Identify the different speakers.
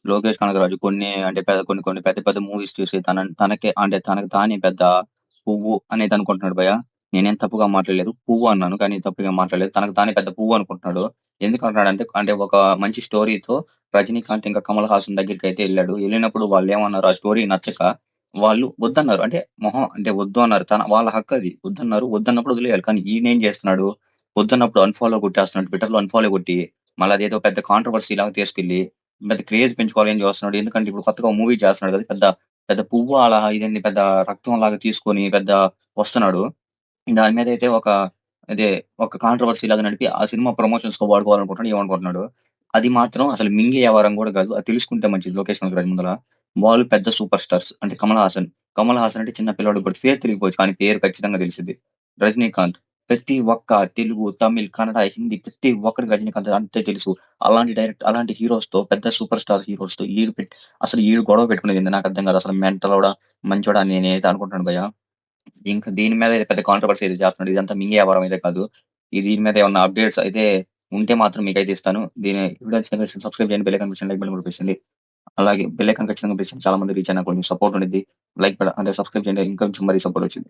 Speaker 1: లోకేష్ కనగరాజు కొన్ని అంటే కొన్ని కొన్ని పెద్ద పెద్ద మూవీస్ చూసి తనకే అంటే తనకు తానే పెద్ద పువ్వు అనేది అనుకుంటున్నాడు భయ్య. నేనేం తప్పుగా మాట్లాడలేదు. పువ్వు అన్నాను. కానీ తప్పుగా మాట్లాడలేదు. తనకు తానే పెద్ద పువ్వు అనుకుంటున్నాడు. ఎందుకంటున్నాడంటే అంటే ఒక మంచి స్టోరీతో రజనీకాంత్ ఇంకా కమల్ హాసన్ దగ్గరికైతే ఎళ్ళాడు. ఎళ్ళినప్పుడు వాళ్ళేమన్నారు ఆ స్టోరీ నచ్చక వాళ్ళు వద్దన్నారు. అంటే మొహం అంటే వద్దు అన్నారు. వాళ్ళ హక్కది. వద్దన్నారు. వద్దన్నప్పుడు వదిలేయాలి. కానీ ఈయనేం చేస్తున్నాడు, వద్దన్నప్పుడు అన్‌ఫాలో కొట్టేస్తున్నాడు. ట్విట్టర్‌లో అన్‌ఫాలో కొట్టి, మళ్ళీ అదేదో పెద్ద కాంట్రోవర్సీ లాగా తీసుకెళ్ళి, పెద్ద క్రేజ్ పెంచుకోవాలని చూస్తున్నాడు. ఎందుకంటే ఇప్పుడు కొత్తగా మూవీ చేస్తున్నాడు కదా! పెద్ద పెద్ద పువ్వు అలా ఇదేంది పెద్ద రక్తంలాగా తీసుకొని పెద్ద వస్తున్నాడు. దాని మీదయితే అదే ఒక కాంట్రోవర్సీ లాగా నడిపి, ఆ సినిమా ప్రమోషన్స్‌కి వాడుకోవాలనుకుంటున్నాడు. ఏమనుకుంటున్నాడు. అది మాత్రం అసలు మింగే వ్యవహారం గూడా గాదు. అది తెలుసుకుంటే మంచిది లోకేష్ కనగరాజు ముందల. వాళ్ళు పెద్ద సూపర్ స్టార్స్. అంటే కమల్ హాసన్. కమల్ హాసన్ అంటే చిన్న పిల్లోడికి కూడా పేరు తెలియకపోవచ్చు. కానీ పేరు ఖచ్చితంగా తెలిసిద్ది. రజనీకాంత్. ప్రతి ఒక్క తెలుగు, తమిళ్, కన్నడ, హిందీ ప్రతి ఒక్కడికి రజనీకాంత్ అంటే తెలుసు. అలాంటి హీరోస్‌తో పెద్ద సూపర్ స్టార్ హీరోస్‌తో అసలు ఈడు గొడవ పెట్టుకునేదేంది నాకర్థం కాదు. అసలు మెంటలోడా, మంచోడా అని నేనైతే అనుకుంటున్నాను భయ్యా. ఇంకా దీని మీద పెద్ద కాంట్రోవర్సీ అయితే చేస్తున్నాడు. ఇదంతా మింగే వ్యవహారం అయితే కాదు. దీని మీద ఏమన్నా అప్‌డేట్స్ అయితే ఉంటే మాత్రం మీకైతే ఇస్తాను. వీడియో నచ్చితే సబ్‌స్క్రైబ్ చేయండి. బెల్ ఐకాన్ ప్రెస్ చేయండి. లైక్ బటన్ కూడా ప్రెస్ చేయండి. అలాగే బెల్ ఐకాన్ ఖచ్చితంగా ప్రెస్ చేయండి. చాలా మంది రీచ్ అయినా కొంచెం సపోర్ట్ ఉండిద్ది. అంటే సబ్‌స్క్రైబ్ చేయండి. ఇంకొంచెం మరి సపోర్ట్ వచ్చిద్ది.